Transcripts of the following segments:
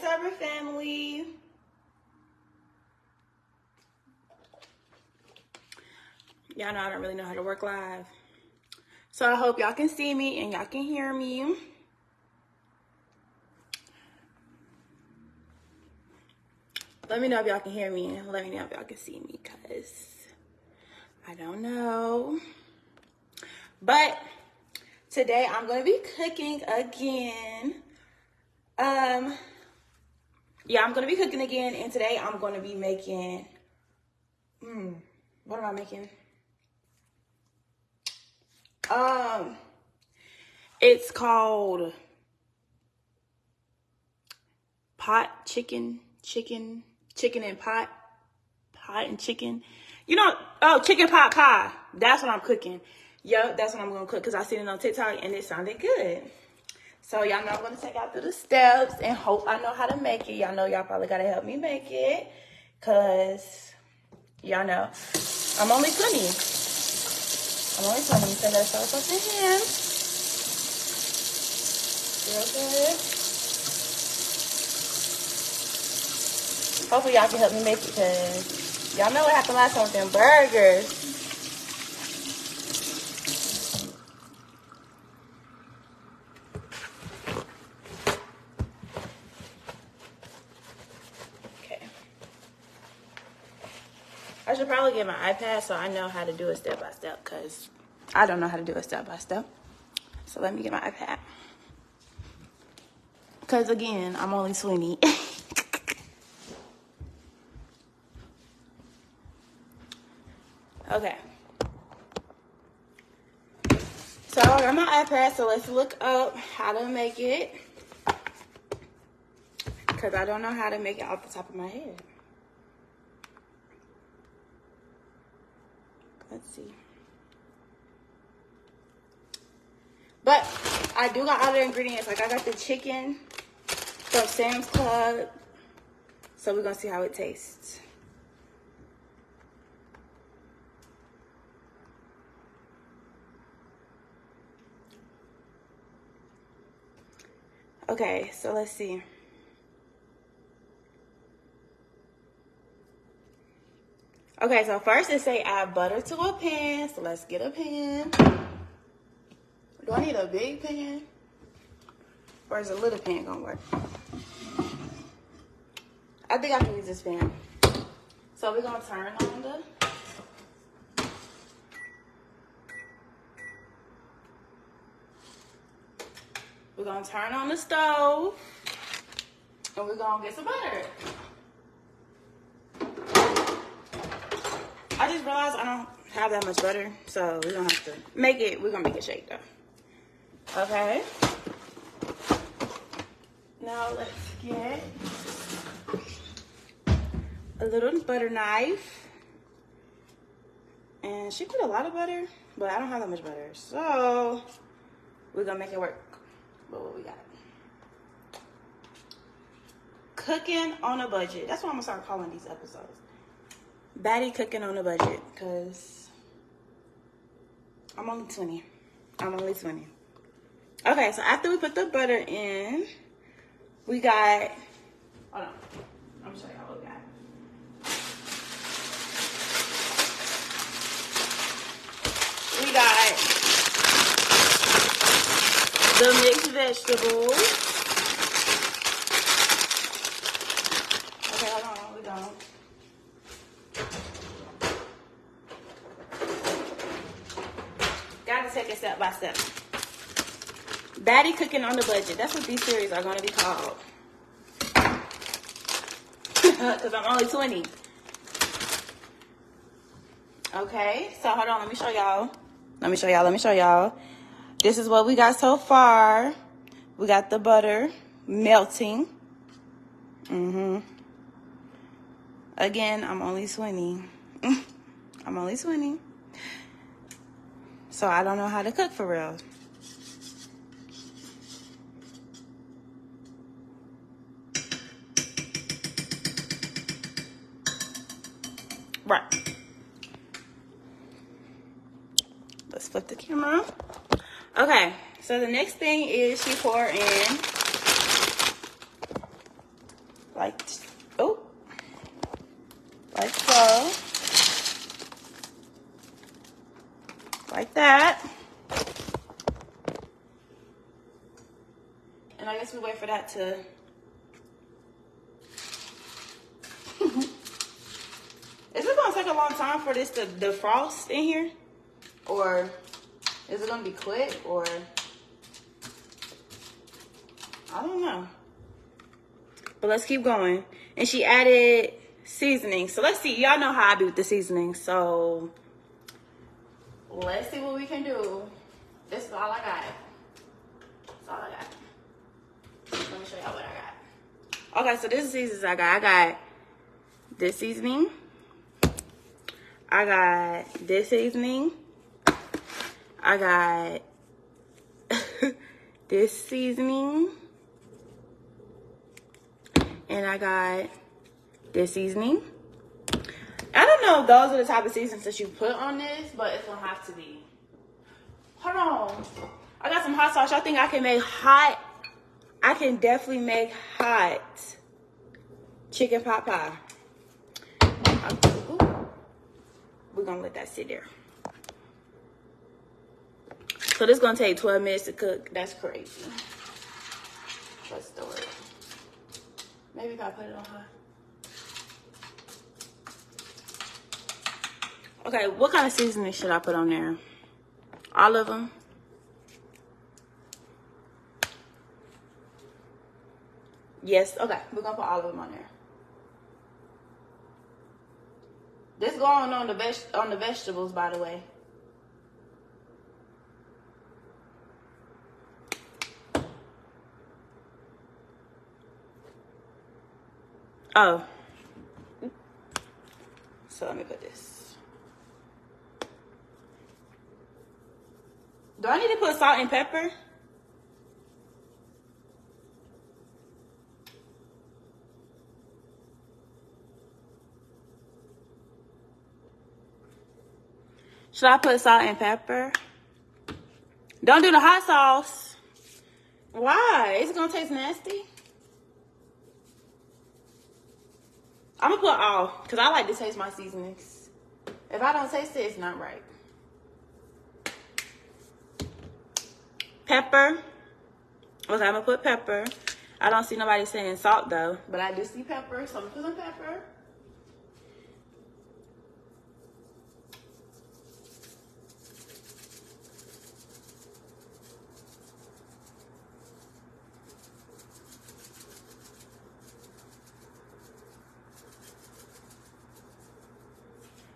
Multicultural Family. Y'all know I don't really know how to work live. So I hope y'all can see me and y'all can hear me. Let me know if y'all can hear me and let me know if y'all can see me, because I don't know. But today I'm going to be cooking again. Yeah, I'm going to be cooking again, and today I'm going to be making, what am I making? It's called pot chicken and pot and chicken. You know, chicken pot pie. That's what I'm cooking. Yup, that's what I'm going to cook, because I seen it on TikTok and it sounded good. So y'all know I'm going to take y'all through the steps and hope I know how to make it. Y'all know y'all probably got to help me make it, because y'all know I'm only 20. So let's start off the hand. Real good. Hopefully y'all can help me make it, because y'all know what happened last time with them burgers. I should probably get my iPad so I know how to do it step by step, because I don't know how to do it step by step. So let me get my iPad. Because again, I'm only 20. Okay. So I got my iPad, so let's look up how to make it, because I don't know how to make it off the top of my head. Let's see. But I do got other ingredients. Like I got the chicken from Sam's Club. So we're going to see how it tastes. Okay, so let's see. Okay, so first it say add butter to a pan. So let's get a pan. Do I need a big pan? Or is a little pan gonna work? I think I can use this pan. So we're gonna turn on the stove. And we're gonna get some butter. I just realized I don't have that much butter, so we're gonna have to make it. We're gonna make it shake though. Okay. Now let's get a little butter knife. And she put a lot of butter, but I don't have that much butter, so we're gonna make it work. But what we got? Cooking on a budget. That's what I'm gonna start calling these episodes. Baddie cooking on a budget, because I'm only 20. Okay, so after we put the butter in, we got, hold on, I'm gonna show y'all what we got. We got the mixed vegetables. Okay, hold on, we don't. Gotta take it step by step. Baddie cooking on the budget. That's what these series are going to be called. Because I'm only 20. Okay, so hold on. Let me show y'all. This is what we got so far. We got the butter melting. Again, I'm only 20. So I don't know how to cook for real. Right. Let's flip the camera. Okay, so the next thing is she pour in And I guess we wait for that to... Is it going to take a long time for this to defrost in here? Or is it going to be quick? Or... I don't know. But let's keep going. And she added seasoning. So let's see. Y'all know how I be with the seasoning. So let's see what we can do. This is all I got. That's all I got. Let me show y'all what I got. Okay, so this is seasonings I got. I got this seasoning. I got this seasoning. I got this seasoning. And I got this seasoning. I don't know if those are the type of seasonings that you put on this, but it's gonna have to be. Hold on. I got some hot sauce. Y'all think I can make hot? I can definitely make hot chicken pot pie. We're gonna let that sit there. So this is gonna take 12 minutes to cook. That's crazy. Let's do it. Maybe if I put it on high. Okay, what kind of seasoning should I put on there? All of them? Yes, okay. We're gonna put all of them on there. This going on the vegetables, by the way. Oh. So let me put this. Do I need to put salt and pepper? Should I put salt and pepper? Don't do the hot sauce. Why? Is it gonna taste nasty? I'm gonna put all, because I like to taste my seasonings. If I don't taste it, it's not right. Pepper. Okay, I'm gonna put pepper. I don't see nobody saying salt though, but I do see pepper, so I'm gonna put some pepper.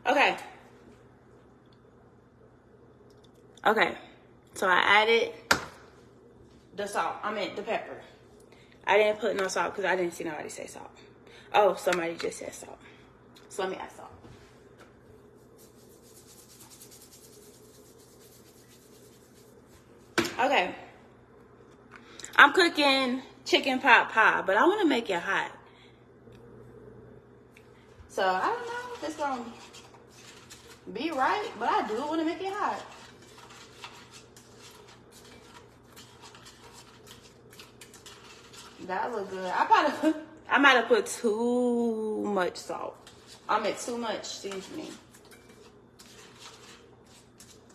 Okay. Okay. So I added the salt. I meant the pepper. I didn't put no salt because I didn't see nobody say salt. Oh, somebody just said salt. So let me add salt. Okay. I'm cooking chicken pot pie, but I want to make it hot. So I don't know if it's going to be right, but I do want to make it hot. That look good. I might have put too much salt. I meant too much seasoning.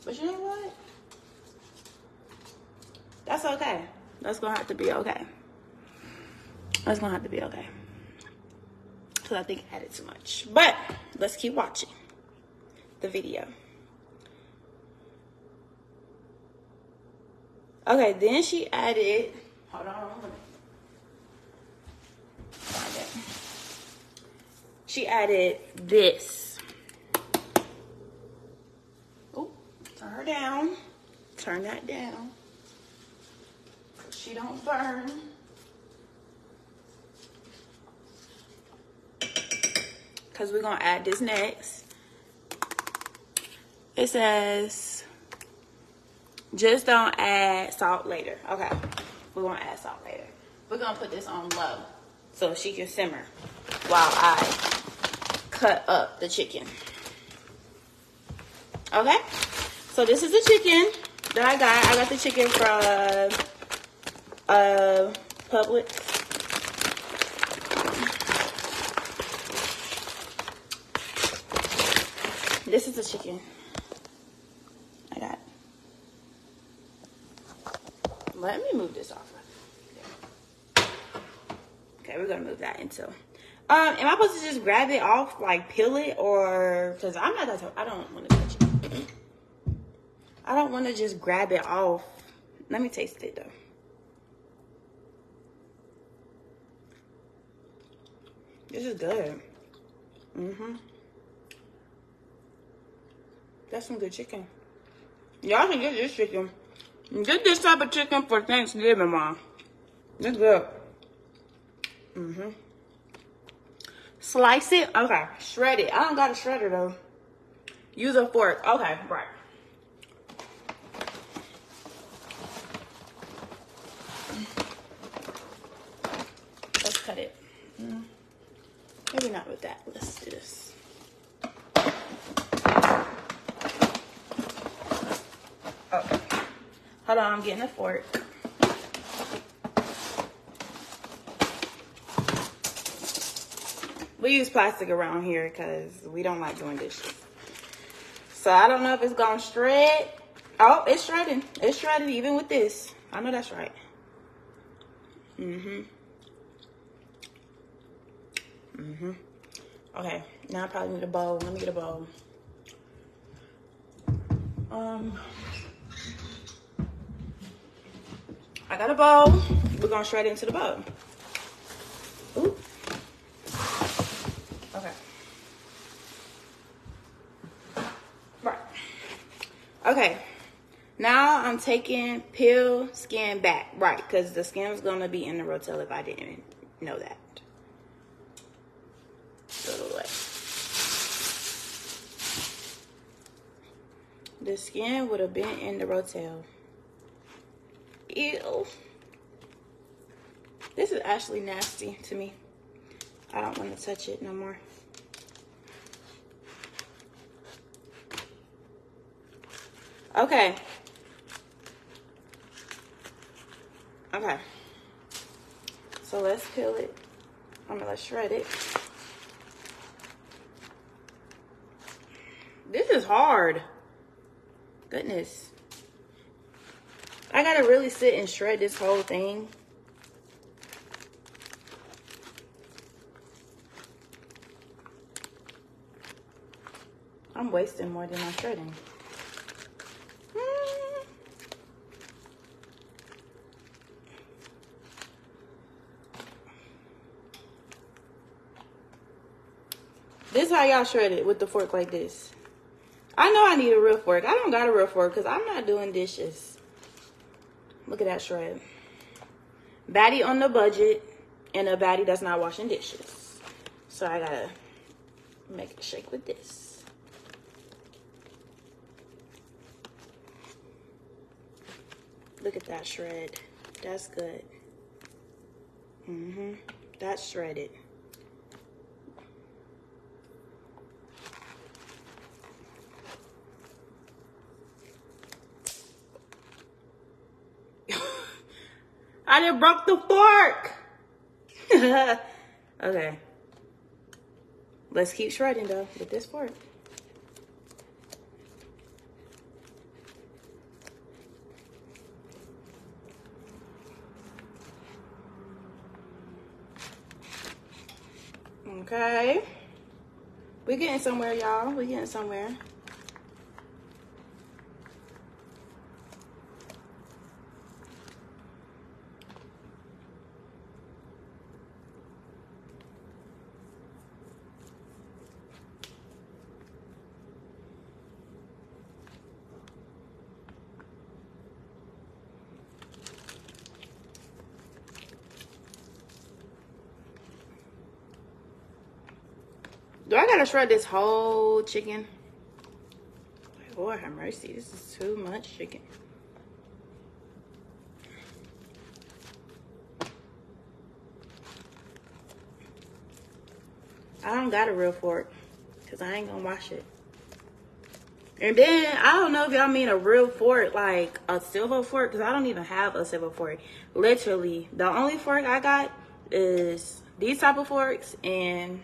But you know what? That's okay. That's gonna have to be okay. That's gonna have to be okay. Because I think I added too much. But let's keep watching the video. Okay, then she added, hold on. She added this. Oh, turn her down. Turn that down. She don't burn. Because we're going to add this next. It says, just don't add salt later. Okay, we're going to add salt later. We're going to put this on low so she can simmer while I cut up the chicken. Okay, so this is the chicken that I got. I got the chicken from Publix. This is the chicken I got. Let me move this off. Okay, we're gonna move that into. Am I supposed to just grab it off, like peel it, or because I'm not that. I don't want to touch it. I don't want to just grab it off. Let me taste it though. This is good. That's some good chicken. Y'all can get this chicken. Get this type of chicken for Thanksgiving, Mom. It's good. Slice it. Okay. Shred it. I don't got a shredder though. Use a fork. Okay, right. Let's cut it. Maybe not with that. Let's do this. Okay. Hold on, I'm getting a fork. We use plastic around here because we don't like doing dishes. So I don't know if it's gonna shred. Oh, it's shredding. It's shredding even with this. I know that's right. Okay, now I probably need a bowl. Let me get a bowl. I got a bowl. We're gonna shred it into the bowl. Ooh. Okay. Right. Okay. Now I'm taking peel skin back. Right, because the skin was gonna be in the rotel if I didn't know that. The skin would have been in the rotel. Ew. This is actually nasty to me. I don't want to touch it no more. Okay. Okay. So let's peel it. Let's shred it. This is hard. Goodness. I gotta really sit and shred this whole thing. I'm wasting more than I'm shredding. This is how y'all shred it, with the fork like this. I know I need a real fork. I don't got a real fork because I'm not doing dishes. Look at that shred. Baddie on the budget and a baddie that's not washing dishes. So I gotta make it shake with this. Look at that shred. That's good. That's shredded. I done broke the fork. Okay. Let's keep shredding though with this fork. Okay. We're getting somewhere, y'all. We're getting somewhere. Do I gotta shred this whole chicken? Lord have mercy, this is too much chicken. I don't got a real fork because I ain't gonna wash it. And then, I don't know if y'all mean a real fork, like a silver fork, because I don't even have a silver fork. Literally, the only fork I got is these type of forks and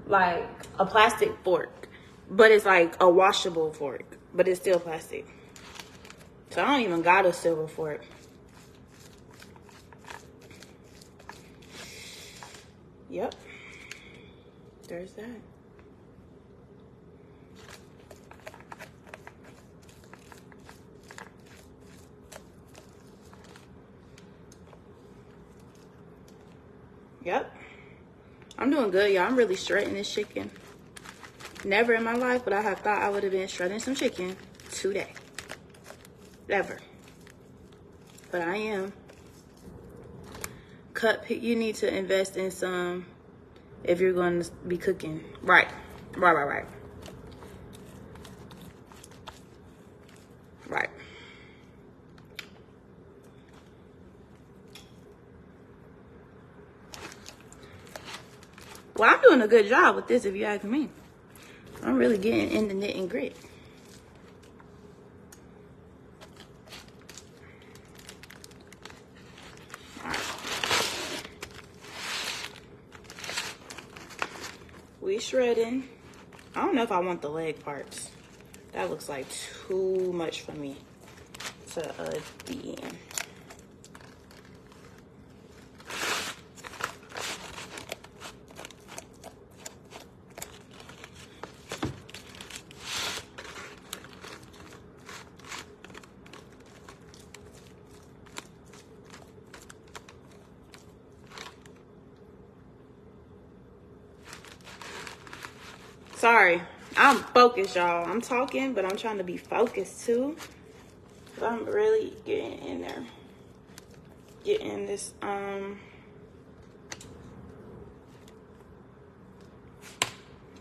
like a plastic fork, but it's like a washable fork, but it's still plastic. So I don't even got a silver fork. Yep. There's that. Yep. I'm doing good, y'all. I'm really shredding this chicken. Never in my life would I have thought I would have been shredding some chicken today. Ever. But I am. You need to invest in some if you're going to be cooking. Right. Right. Well, I'm doing a good job with this if you ask me. I'm really getting in the knit and grit. We shredding. I don't know if I want the leg parts. That looks like too much for me to be in. Sorry, I'm focused, y'all. I'm talking, but I'm trying to be focused too. So I'm really getting in there. Getting this, I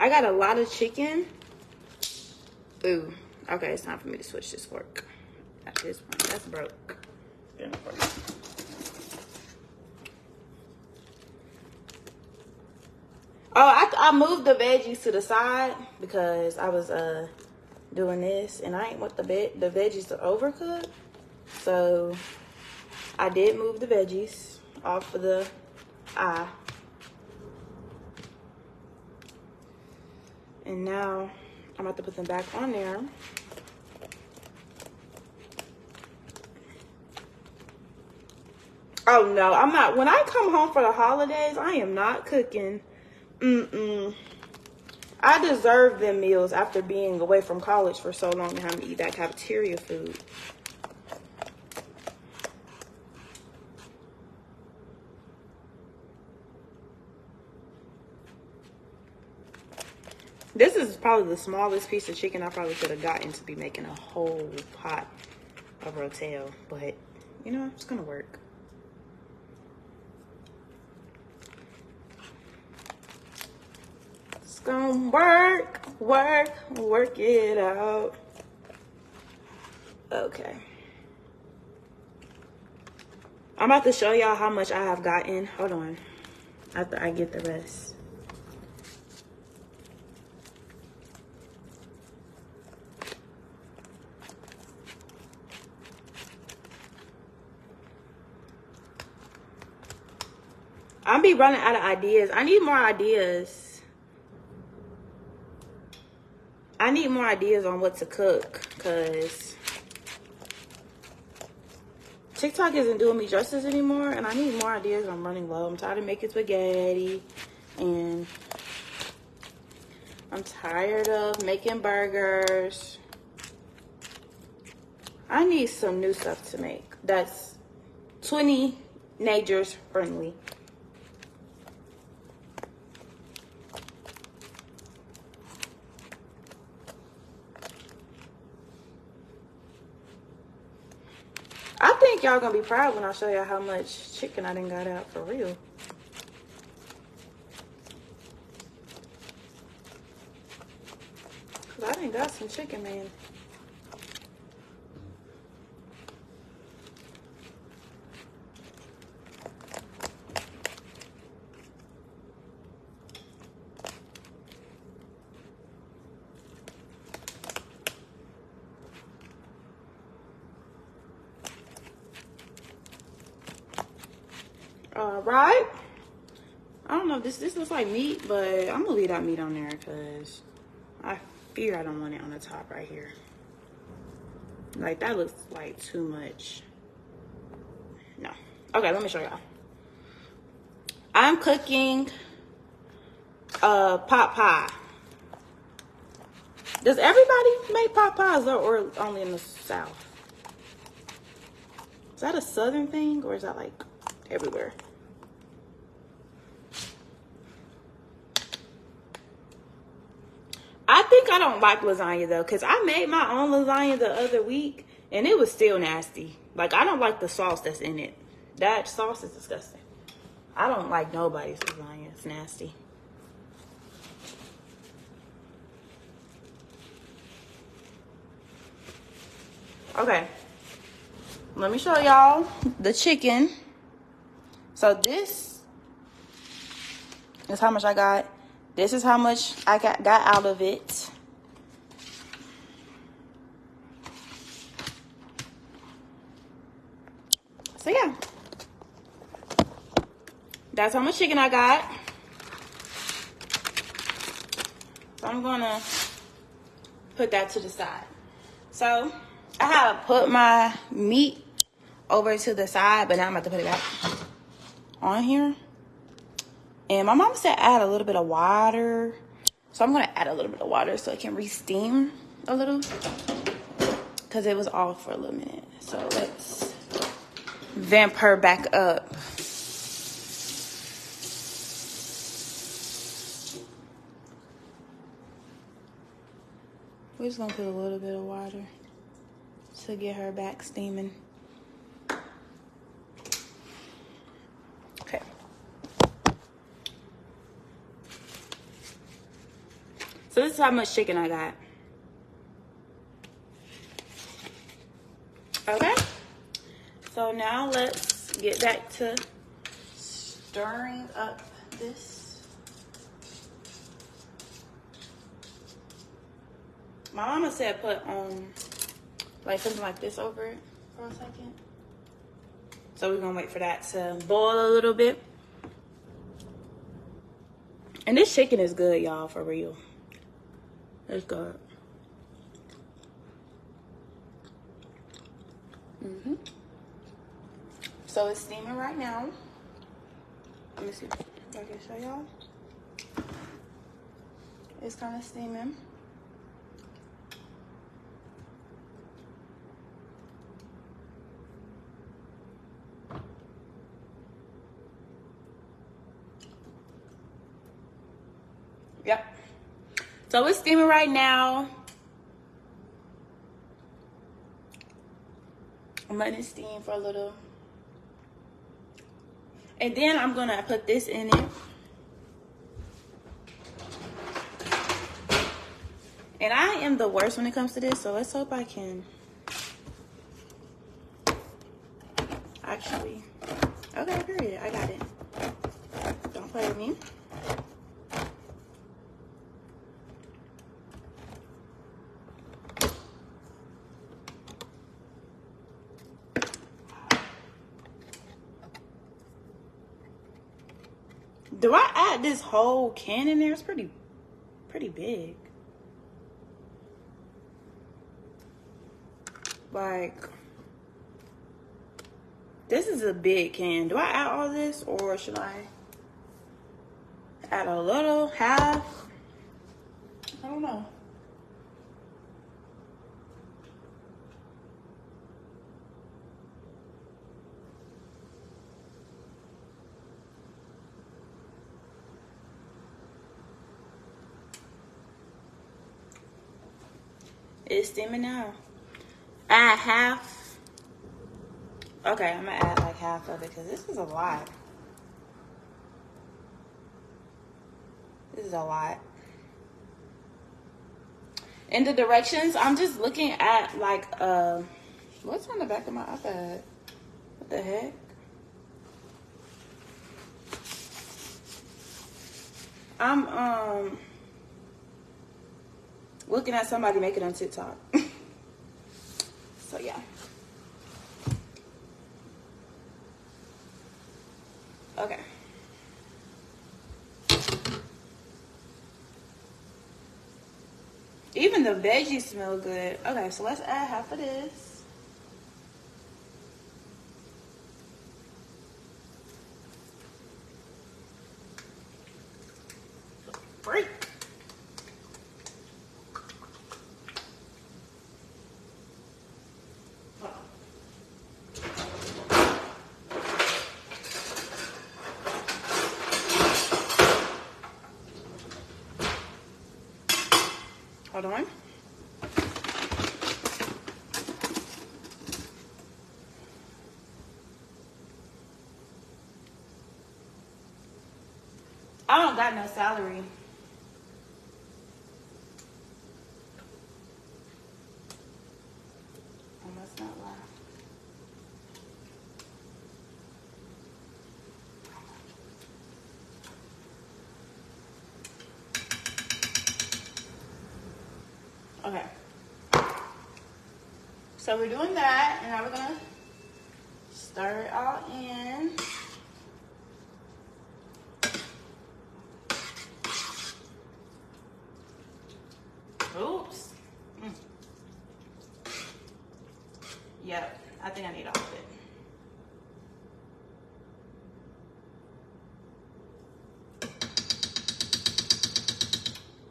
got a lot of chicken. Ooh, okay, it's time for me to switch this fork. At this point, that's broke. Oh, I moved the veggies to the side because I was doing this, and I ain't want the veggies to overcook. So I did move the veggies off of the eye. And now I'm about to put them back on there. Oh no, I'm not. When I come home for the holidays, I am not cooking. I deserve them meals after being away from college for so long and having to eat that cafeteria food. This is probably the smallest piece of chicken I probably could have gotten to be making a whole pot of rotel, but you know, it's gonna work. It's gonna work it out. Okay. I'm about to show y'all how much I have gotten. Hold on. After I get the rest. I'll be running out of ideas. I need more ideas. I need more ideas on what to cook because TikTok isn't doing me justice anymore, and I need more ideas. I'm running low. I'm tired of making spaghetti, and I'm tired of making burgers. I need some new stuff to make that's 20-nagers friendly. I think y'all gonna be proud when I show y'all how much chicken I done got out for real. Cause I done got some chicken, man. Right? I don't know if this looks like meat, but I'm gonna leave that meat on there because I fear I don't want it on the top right here. Like that looks like too much. No. Okay, let me show y'all. I'm cooking pot pie. Does everybody make pot pies or only in the South? Is that a Southern thing or is that like everywhere? I think I don't like lasagna though, because I made my own lasagna the other week and it was still nasty. Like, I don't like the sauce that's in it. That sauce is disgusting. I don't like nobody's lasagna. It's nasty. Okay. Let me show y'all the chicken. So this is how much I got. This is how much I got out of it. So yeah. That's how much chicken I got. So I'm gonna put that to the side. So I have put my meat over to the side, but now I'm about to put it back on here. And my mom said add a little bit of water. So I'm gonna add a little bit of water so it can re-steam a little, because it was off for a little minute. So let's vamp her back up. We're just gonna put a little bit of water to get her back steaming. Okay. So this is how much chicken I got. Okay. So now let's get back to stirring up this. My mama said put like something like this over it for a second. So we're gonna wait for that to boil a little bit. And this chicken is good, y'all, for real. It's good. So it's steaming right now. Let me see if I can show y'all. It's kind of steaming. Yep. So it's steaming right now. I'm letting it steam for a little. And then I'm gonna put this in it. And I am the worst when it comes to this, so let's hope I can actually. Okay, period. I got it. Don't play with me. Do I add this whole can in there? It's pretty big. Like, this is a big can. Do I add all this, or should I add a little, half? I don't know. It's steaming now. Add half. Okay, I'm gonna add like half of it because this is a lot. This is a lot. In the directions, I'm just looking at like what's on the back of my iPad? What the heck? I'm looking at somebody make it on TikTok. So yeah. Okay. Even the veggies smell good. Okay, so let's add half of this. Hold on. I don't got no salary. I must not lie. Okay. So we're doing that, and now we're gonna stir it all in. Oops. Yep, I think I need all of it.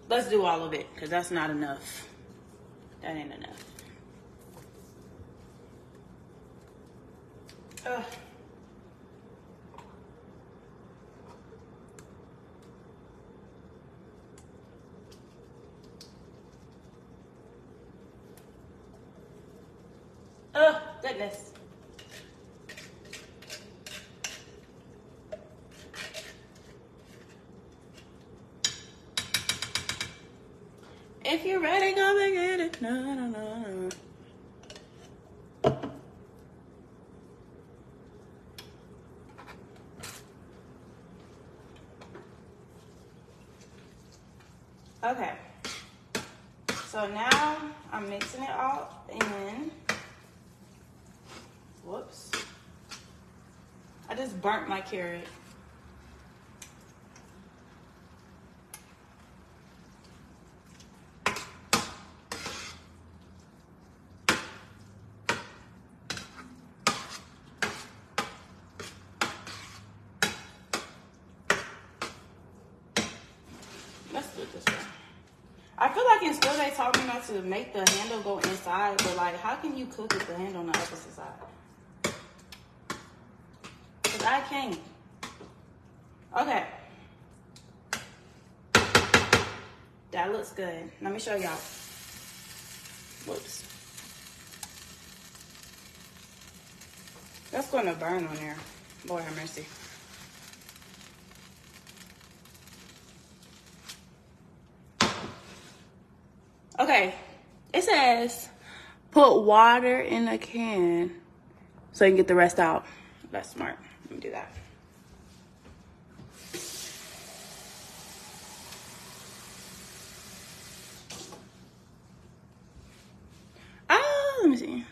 Let's do all of it, because that's not enough. That ain't enough. Ugh. Oh, goodness. If you're ready, go and get it. No, no, no, no. Okay. So now I'm mixing it all in. Whoops. I just burnt my carrot. Let's do it this way. I feel like in school they taught me not to make the handle go inside, but like, how can you cook with the handle on the opposite side? Because I can't. Okay. That looks good. Let me show y'all. Whoops. That's going to burn on there. Lord have mercy. Okay, it says put water in a can so you can get the rest out. That's smart. Let me do that. Let me see.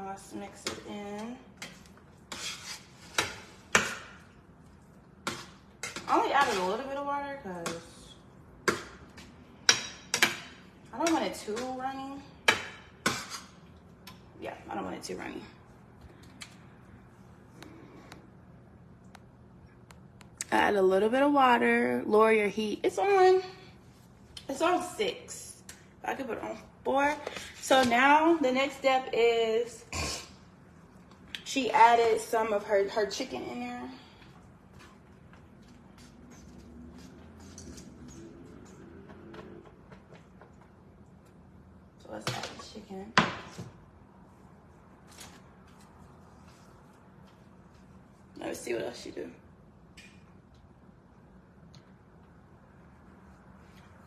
Let's mix it in. I only added a little bit of water because I don't want it too runny. Yeah, I don't want it too runny. Add a little bit of water. Lower your heat. It's on 6. I could put it on 4. So now the next step is she added some of her chicken in there. So let's add the chicken. Let's see what else she do.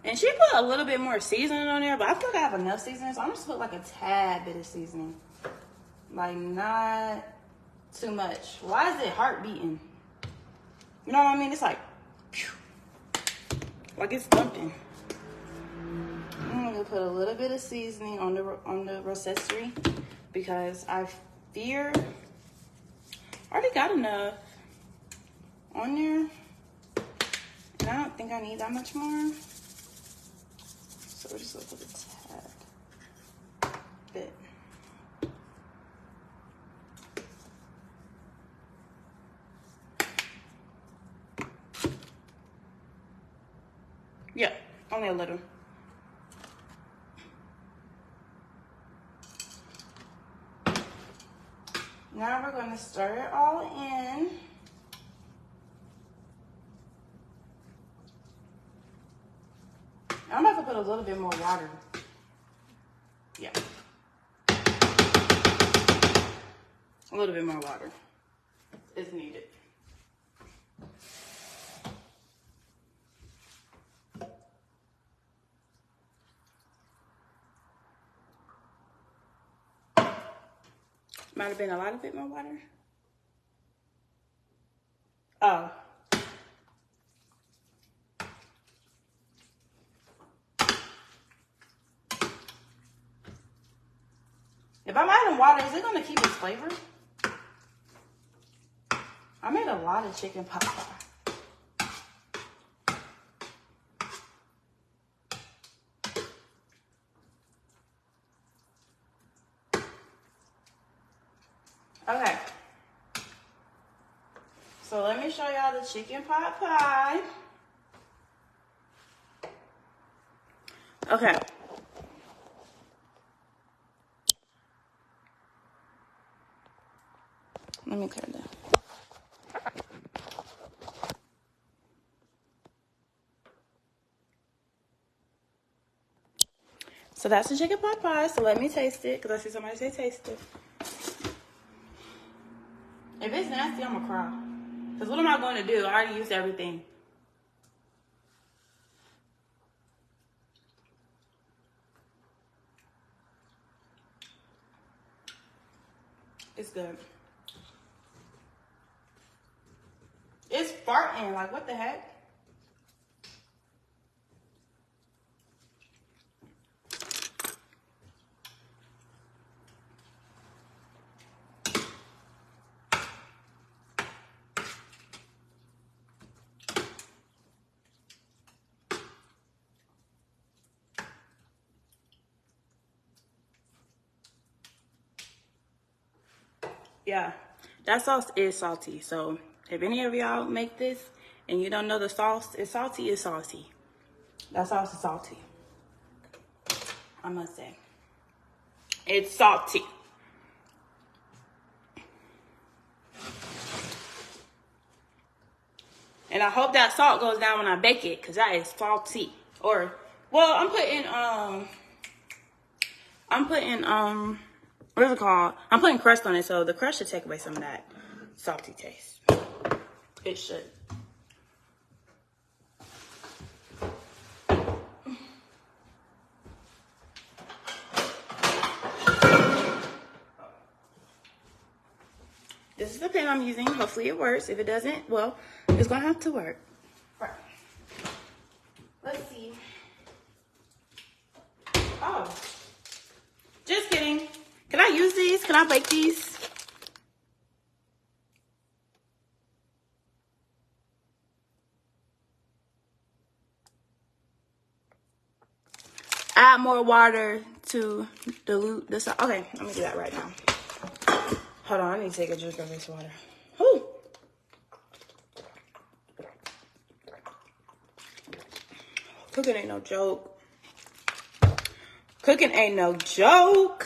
And she put a little bit more seasoning on there, but I feel like I have enough seasoning, so I'm just put like a tad bit of seasoning. Like not too much. Why is it heart beating? You know what I mean? It's like, phew, like it's thumping. I'm gonna put a little bit of seasoning on the rotisserie because I fear I already got enough on there, and I don't think I need that much more. So we're just gonna put a tad bit. Yeah, only a little. Now we're going to stir it all in. I'm about to put a little bit more water. Yeah. A little bit more water is needed. Might have been a lot of bit more water. Oh. If I'm adding water, is it going to keep its flavor? I made a lot of chicken pot pie. Okay. So let me show y'all the chicken pot pie. Okay. Let me clear that. So that's the chicken pot pie. So let me taste it, because I see somebody say taste it. If it's nasty, I'm gonna cry. Because what am I going to do? I already used everything. It's good. It's farting. Like, what the heck? Yeah, that sauce is salty. So if any of y'all make this and you don't know the sauce is salty, it's salty. That sauce is salty. I must say. It's salty. And I hope that salt goes down when I bake it, because that is salty. Or, well, I'm putting, what is it called? I'm putting crust on it, so the crust should take away some of that salty taste. It should. This is the pen I'm using. Hopefully it works. If it doesn't, well, it's gonna have to work. Right. Let's see. Oh. Just kidding. Can I use these? Can I bake these? Add more water to dilute this. Okay, let me do that right now. Hold on, I need to take a drink of this water. Whew. Cooking ain't no joke. Cooking ain't no joke.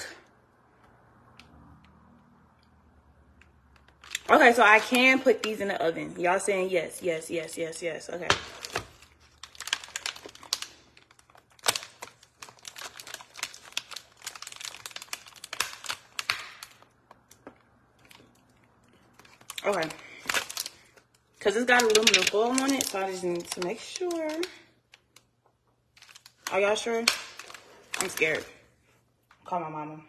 Okay, so I can put these in the oven. Y'all saying yes, yes, yes, yes, yes. Okay. Okay. Because it's got aluminum foil on it, so I just need to make sure. Are y'all sure? I'm scared. Call my mama.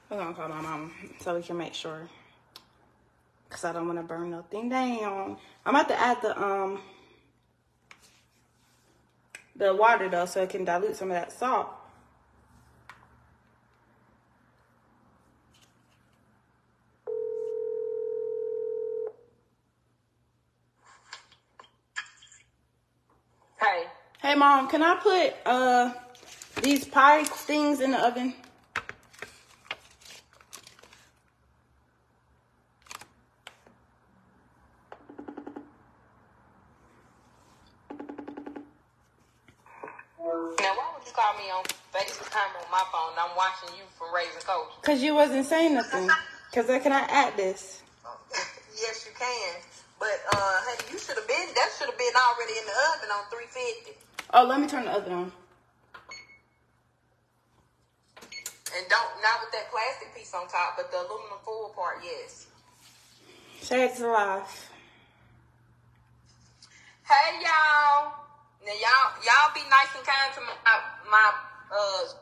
We're gonna call my mama so we can make sure. Because I don't want to burn nothing down. I'm about to add the water though, so it can dilute some of that salt. Hey. Hey mom, can I put these pie things in the oven? saw me on FaceTime on my phone. I'm watching you from Raising Coach. Because you wasn't saying nothing. Because can I add this? Yes, you can. But, honey, that should have been already in the oven on 350. Oh, let me turn the oven on. And not with that plastic piece on top, but the aluminum foil part, yes. Shades alive. Hey, y'all. Now, y'all be nice and kind to my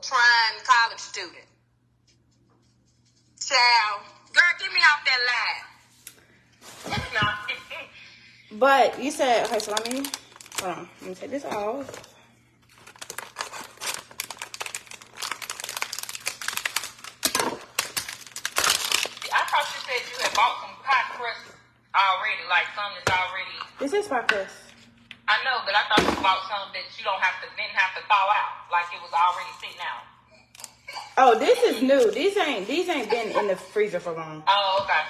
trying college student. Child. Girl, get me off that line. But you said, okay, so hold on. Let me take this off. You had bought some pie crust already, like some that's already. This is pie crust. I know, but I thought you bought some that you didn't have to thaw out, like it was already sitting out. Oh, this is new. These ain't been in the freezer for long. Oh, okay,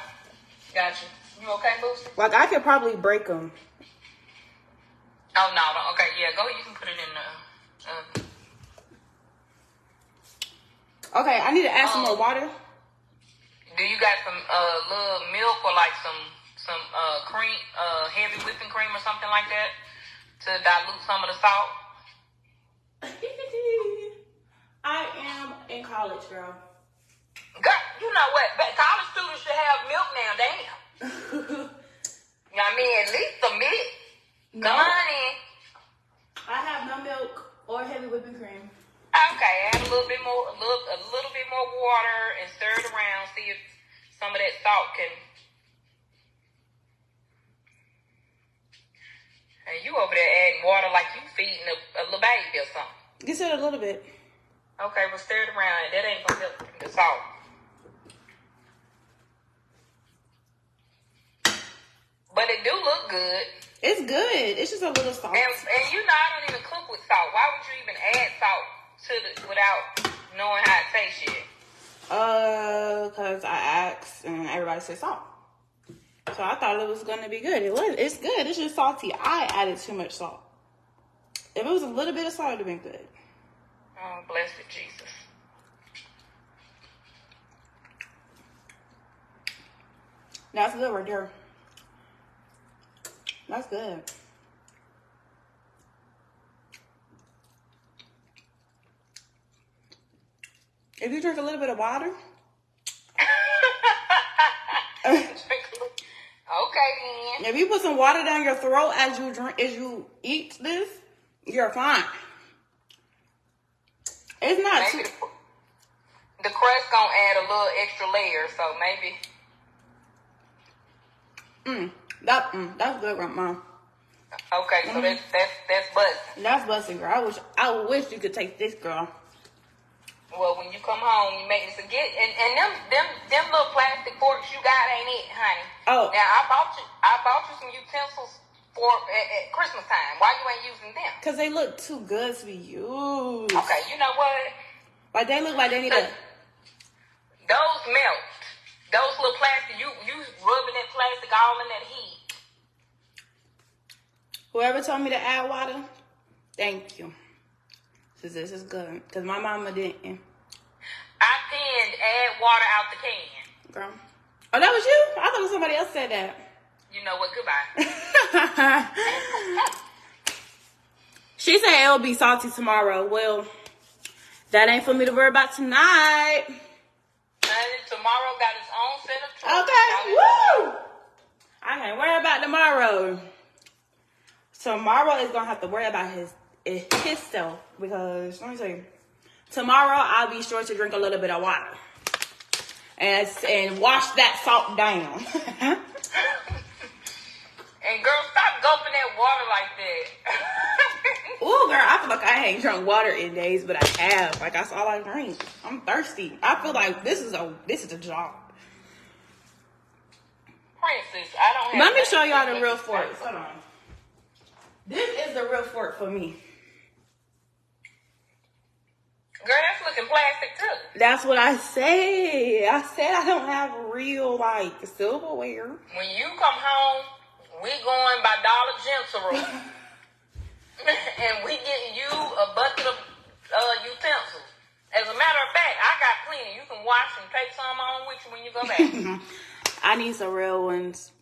gotcha. You okay, Booster? Like I could probably break them. Oh no, okay, yeah, go. You can put it in the. Okay, I need to add some more water. Do you got some little milk or like some cream, heavy whipping cream or something like that to dilute some of the salt? I am in college, girl. Girl, you know what? But college students should have milk now. Damn. You know what I mean? At least a milk. No. Come on in. I have no milk or heavy whipping cream. Okay, add a little bit more water and stir it around. See if some of that salt can. And you over there adding water like you feeding a little baby or something. You said a little bit. Okay, well stir it around. That ain't gonna help the salt. But it do look good. It's good. It's just a little salty. And you know I don't even cook with salt. Why would you even add salt without knowing how it tastes yet? Because I asked and everybody said salt. So I thought it was gonna be good. It's good. It's just salty. I added too much salt. If it was a little bit of salt, it'd have been good. Oh, blessed Jesus. That's good right there. That's good. If you drink a little bit of water. Okay then. If you put some water down your throat as you eat this, you're fine. It's not maybe the crust gonna add a little extra layer, so maybe. That's good, Grandma. Okay, so that's busting. That's busting, girl. I wish you could take this, girl. Well, when you come home, you make this again, and them little plastic forks you got ain't it, honey. Oh. Now I bought you some utensils for at Christmas time. Why you ain't using them? Cause they look too good to be used. Okay, you know what? Like they look like they need a. Those melt. Those little plastic, you rubbing that plastic all in that heat. Whoever told me to add water, thank you. Cause this is good. Cause my mama didn't. I penned add water out the can. Girl. Oh, that was you? I thought somebody else said that. You know what? Goodbye. She said it'll be salty tomorrow. Well, that ain't for me to worry about tonight. And tomorrow got its own set of truth. Okay. Woo! I can't worry about tomorrow. Tomorrow is gonna have to worry about himself because let me tell you, tomorrow I'll be sure to drink a little bit of water and wash that salt down. And girl, stop gulping that water like that. Ooh, girl, I feel like I ain't drunk water in days, but I have. Like that's all I drink. I'm thirsty. I feel like this is a job. Princess, I don't have. Let me show y'all the real fork. Hold on. This is the real fork for me. Girl, that's looking plastic too. That's what I say. I said I don't have real like silverware. When you come home, we going by Dollar General, and we getting you a bucket of with you when you go back. I need some real ones.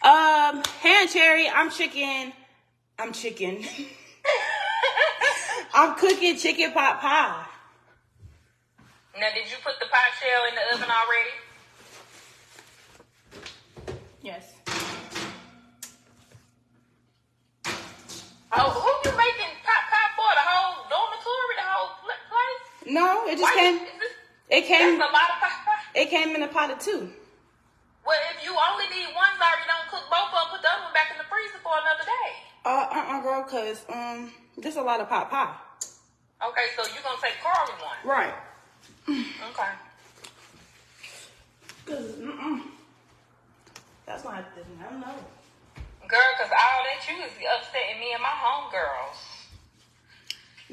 Hand cherry, I'm chicken. I'm cooking chicken pot pie. Now, did you put the pie shell in the oven already? Yes. Oh, who you making pot pie for? The whole dormitory, the whole place? No, it just came. It came. That's a lot of pot pie. It came in a pot of 2. Well, if you only need one, Zariyah, don't cook both of them. Put the other one back in the freezer for another day. Girl, cause there's a lot of pot pie. Okay, so you're gonna take Carly one. Right. Okay. That's my thing. I don't know. Girl, cause all that you is upsetting me and my homegirls.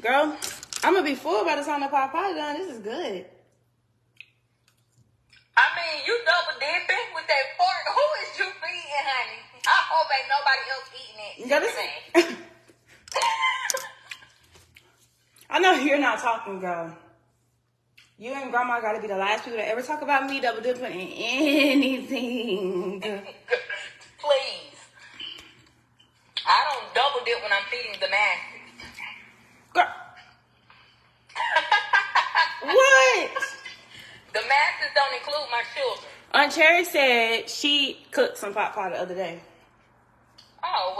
Girl, I'm gonna be full by the time the pot pie done. This is good. I mean, you double dipping with that fork. Who is you feeding, honey? I hope ain't nobody else eating it. Girl, I know you're not talking, girl. You and Grandma gotta be the last people to ever talk about me double dipping in anything. Please. I don't double dip when I'm feeding the masses. Girl. What? The masses don't include my children. Aunt Cherry said she cooked some pot pie the other day. Oh,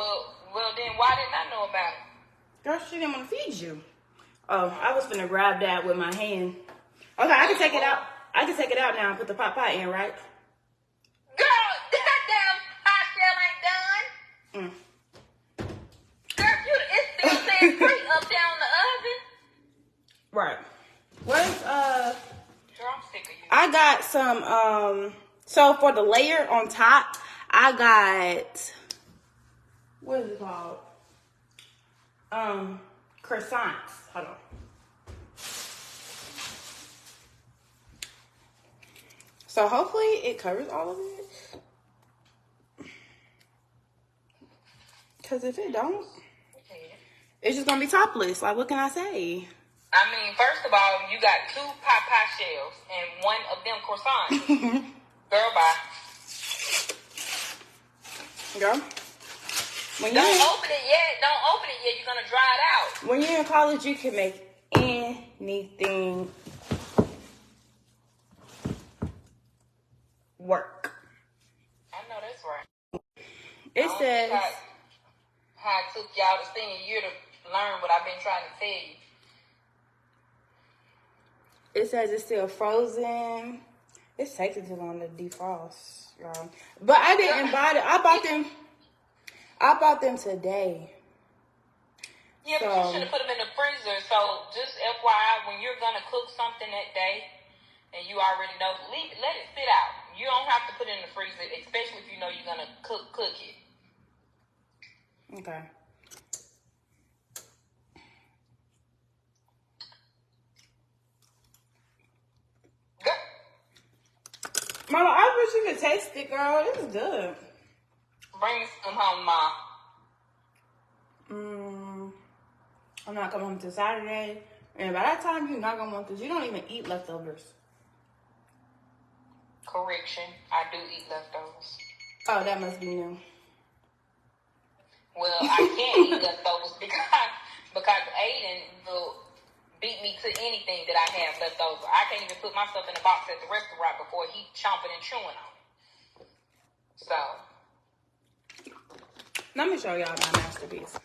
well then why didn't I know about it? Girl, she didn't want to feed you. Oh, I was finna grab that with my hand. Okay, I can take it out. I can take it out now and put the pot pie in, right? Girl, that damn hot shell ain't done. Girl, it still says free up there on the oven. Right. Where's Girl, I'm sick of you. I got some so for the layer on top, I got what is it called? Croissants. Hold on. So hopefully it covers all of it. Cause if it don't, it's just gonna be topless. Like, what can I say? I mean, first of all, you got 2 pot pie shells and one of them croissants. Girl, bye. Girl. When Don't open it yet. Don't open it yet. You're gonna dry it out. When you're in college, you can make anything work. I know that's right. It says how it took y'all the senior year to learn what I've been trying to tell you. it says it's still frozen. It's taking too long to defrost, y'all. But I didn't buy it. I bought them today. Yeah, but you should have put them in the freezer. So just FYI, when you're gonna cook something that day, and you already know, let it sit out. You don't have to put it in the freezer, especially if you know you're gonna cook it. Okay. Girl. Mama, I wish you could taste it, girl. This is good. Bring me some home, Ma. I'm not coming home till Saturday. And by that time, you're not going to want this. You don't even eat leftovers. Correction, I do eat leftovers. Oh, that must be new. Well, I can't eat leftovers because Aiden will beat me to anything that I have left over. I can't even put myself in a box at the restaurant before he chomping and chewing on it. So. Let me show y'all my masterpiece.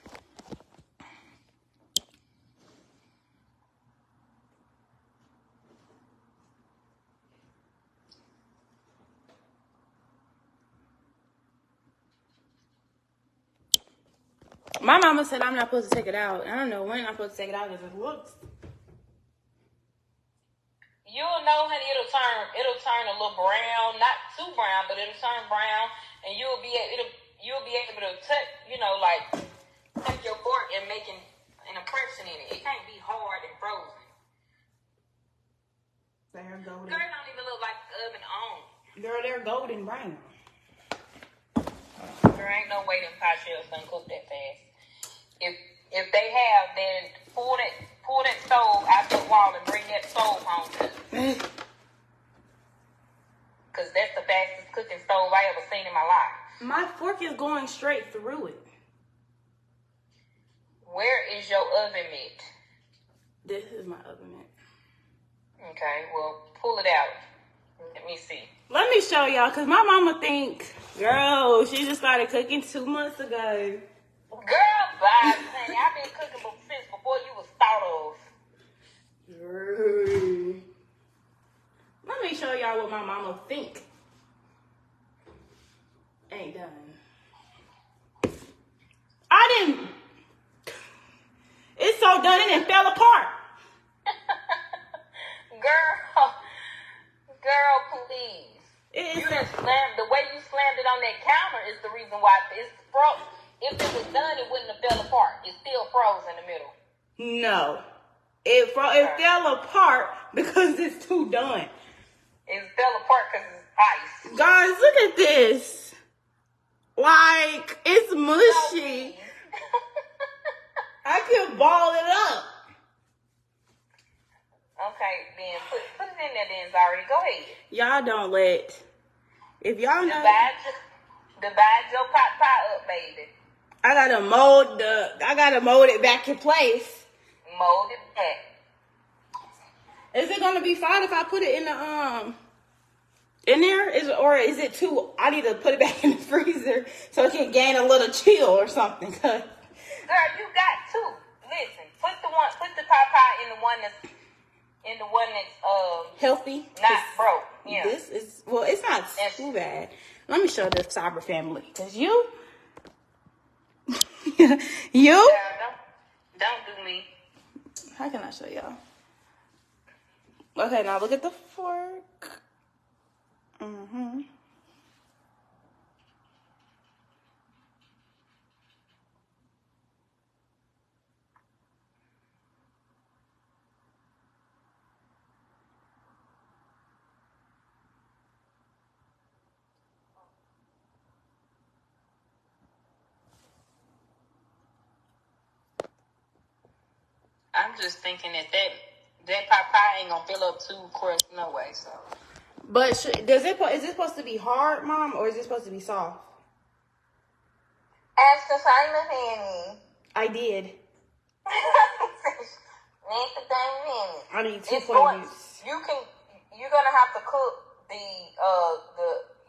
My mama said I'm not supposed to take it out. I don't know when I'm supposed to take it out because it looks. You'll know, honey, it'll turn a little brown, not too brown, but it'll turn brown, and you'll be able to touch, like take your fork and make an impression in it. It can't be hard and frozen. They're golden. Girl, it don't even look like the oven on. Girl, they're golden brown. There ain't no way them pie shells done cook that fast. If they have, then pull that stove out the wall and bring that stove home to us. because that's the fastest cooking stove I ever seen in my life. My fork is going straight through it. Where is your oven mitt? This is my oven mitt. Okay, well, pull it out. Let me see. Let me show y'all, because my mama think, girl, she just started cooking 2 months ago. Girl, bye, honey. I've been cooking since before you was thought of. Girl. Let me show y'all what my mama think. Ain't done. I didn't. It's so done and it fell apart. Girl, please. You just slammed, the way you slammed it on that counter is the reason why it's froze. If it was done, it wouldn't have fell apart. It's still froze in the middle. No. It fell apart because it's too done. It fell apart because it's ice. Guys, look at this. Like, it's mushy. I can ball it up. Okay, then put it in there then, Zariyah. Go ahead. Y'all don't let. If y'all know. Divide your pot pie up, baby. I gotta mold it back in place. Mold it back. Is it gonna be fine if I put it in the in there? Or is it too? I need to put it back in the freezer so it can gain a little chill or something. Girl, you got two. Listen, put the pot pie in the one that's healthy, not broke. Yeah. This is it's not too bad. Let me show the Cyber family, cause you. Girl, don't do me. How can I show y'all? Okay, now look at the fork. Mm-hmm. I'm just thinking that pot pie ain't gonna fill up 2 crusts no way. So, But is it supposed to be hard, Mom, or is it supposed to be soft? ask the Simon Fanny. I did. I need 2 points. You're gonna have to cook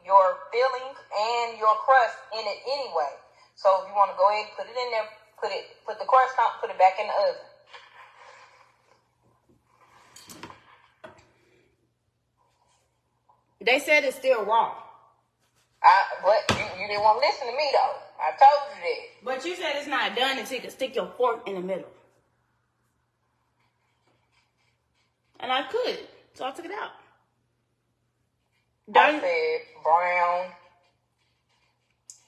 your filling and your crust in it anyway. So if you want to go ahead and put it in there, put the crust on, put it back in the oven. They said it's still raw. But you didn't want to listen to me though. I told you that. But you said it's not done until you can stick your fork in the middle. And I could, so I took it out. I said brown.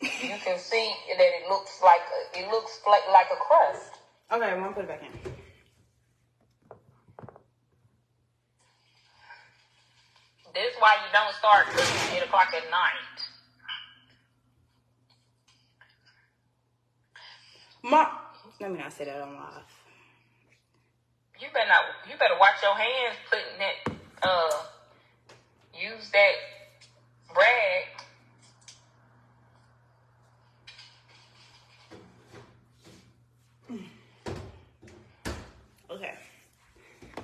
You can see that it looks like a crust. Okay, I'm gonna put it back in. This is why you don't start cooking at 8 o'clock at night. Let me not say that on live. You better watch your hands putting that. Use that rag. Okay.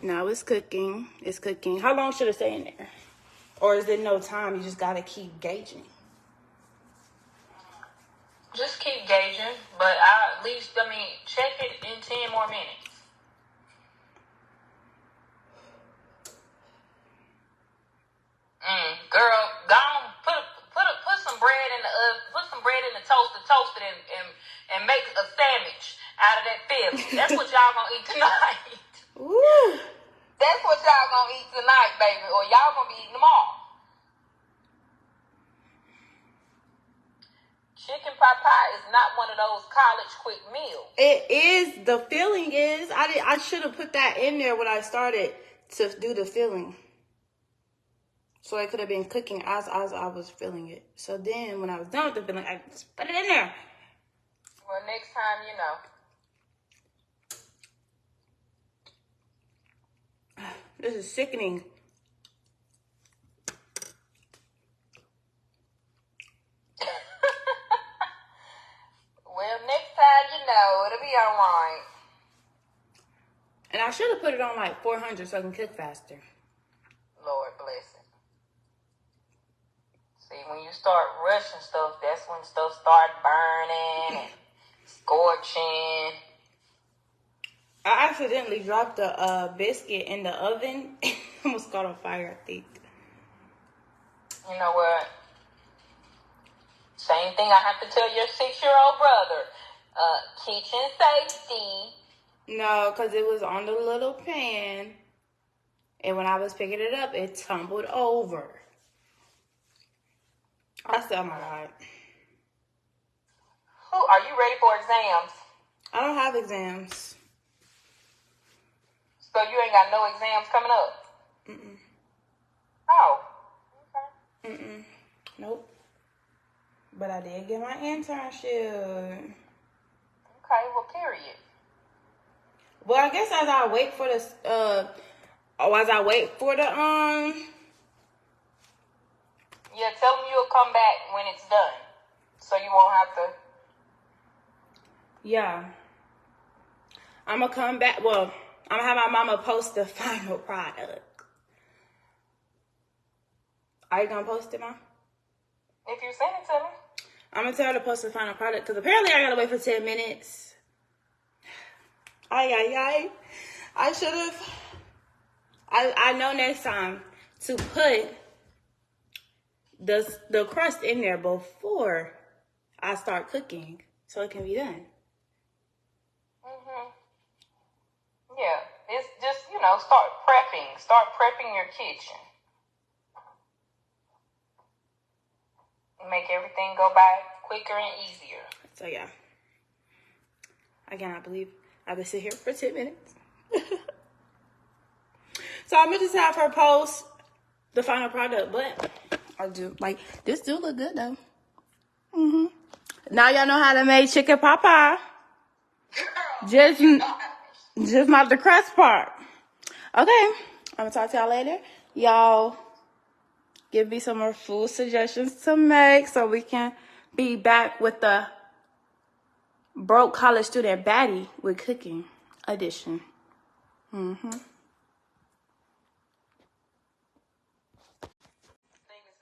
Now it's cooking. It's cooking. How long should it stay in there? Or is there no time? You just gotta keep gauging. Just keep gauging, but check it in 10 more minutes. Girl, go on, put some bread in the oven, put some bread in the toaster, toast it and make a sandwich out of that filling. That's what y'all gonna eat tonight. Ooh. That's what y'all gonna eat tonight, baby, or y'all gonna be eating tomorrow. Chicken pot pie is not one of those college quick meals. It is. The filling is. I should have put that in there when I started to do the filling. So it could have been cooking as I was filling it. So then when I was done with the filling, I just put it in there. Well, next time, you know. This is sickening. And I should have put it on like 400 so I can cook faster. Lord bless it. See, when you start rushing stuff, that's when stuff start burning and scorching. I accidentally dropped the biscuit in the oven. Almost caught on fire, I think. You know what? Same thing I have to tell your 6-year-old brother. Kitchen safety. No, because it was on the little pan. And when I was picking it up, it tumbled over. I said, oh my God. Are you ready for exams? I don't have exams. So you ain't got no exams coming up? Mm-mm. Oh. Okay. Mm-mm. Nope. But I did get my internship. Okay, well, period. Well, I guess as I wait for the Yeah, tell them you'll come back when it's done. So you won't have to. Yeah. I'm going to come back. Well, I'm going to have my mama post the final product. Are you going to post it, Mom? If you send it to me. I'm going to tell her to post the final product because apparently I got to wait for 10 minutes. I should have. I know next time to put the crust in there before I start cooking so it can be done. Yeah, it's just, start prepping. Start prepping your kitchen. Make everything go by quicker and easier. So, yeah. I cannot believe I've been sitting here for 10 minutes. So, I'm going to just have her post the final product. But, this do look good, though. Mm-hmm. Now, y'all know how to make chicken pot pie. Just not the crust part. Okay. I'm going to talk to y'all later. Y'all give me some more food suggestions to make so we can be back with the broke college student baddie with cooking edition.